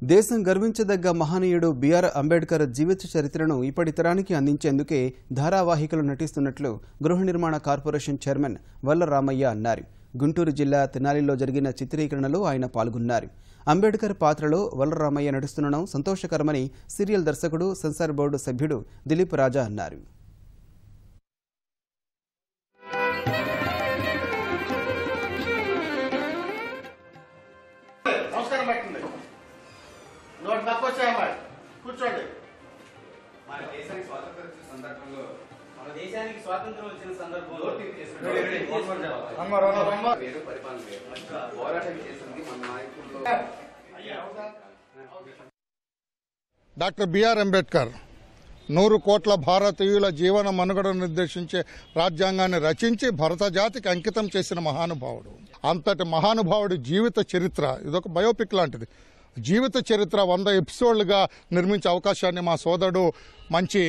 దేశం గర్వించదగ్గ మహనీయుడు బిఆర్ అంబేడ్కర్ జీవిత చరిత్రను ఇప్పటి తరానికి అందించేందుకే ధారావాహికలు నటిస్తున్నట్లు గృహ నిర్మాణ కార్పొరేషన్ చైర్మన్ వల్ల రామయ్య అన్నారు. గుంటూరు జిల్లా తెనాలిలో జరిగిన చిత్రీకరణలో ఆయన పాల్గొన్నారు. అంబేడ్కర్ పాత్రలో వల్ల రామయ్య నటిస్తుండడం సంతోషకరమని సీరియల్ దర్శకుడు, సెన్సార్ బోర్డు సభ్యుడు దిలీప్ రాజా అన్నారు. కూర్చోండి. దేశానికి స్వాతంత్రం వచ్చిన సందర్భంలో డాక్టర్ బిఆర్ అంబేద్కర్ 100 కోట్ల భారతీయుల జీవన మనుగడను నిర్దేశించే రాజ్యాంగాన్ని రచించి భరత జాతికి అంకితం చేసిన మహానుభావుడు. అంతటి మహానుభావుడి జీవిత చరిత్ర ఇదొక బయోపిక్ లాంటిది. జీవిత చరిత్ర 100 ఎపిసోడ్లుగా నిర్మించే అవకాశాన్ని మా సోదరుడు మంచి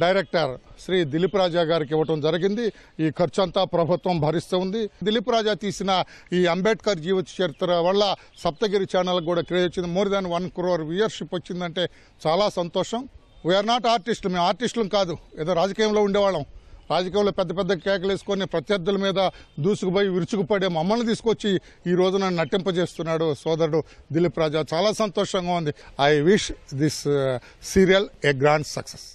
డైరెక్టర్ శ్రీ దిలీప్ రాజా గారికి ఇవ్వడం జరిగింది. ఈ ఖర్చు అంతా ప్రభుత్వం భరిస్తూ ఉంది. దిలీప్ రాజా తీసిన ఈ అంబేద్కర్ జీవిత చరిత్ర వల్ల సప్తగిరి ఛానల్ కూడా క్రేజ్ వచ్చింది. మోర్ దాన్ 1 crore వ్యూయర్షిప్ వచ్చిందంటే చాలా సంతోషం. వీఆర్ నాట్ ఆర్టిస్టులు, మేము ఆర్టిస్టులం కాదు, ఏదో రాజకీయంలో ఉండేవాళ్ళం. రాజకీయంలో పెద్ద పెద్ద కేకలు వేసుకొని ప్రత్యర్థుల మీద దూసుకుపోయి విరుచుకుపడే మమ్మల్ని తీసుకొచ్చి ఈ రోజున నటింపజేస్తున్నాడు సోదరుడు దిలీప్ రాజా. చాలా సంతోషంగా ఉంది. I wish this serial A grand success.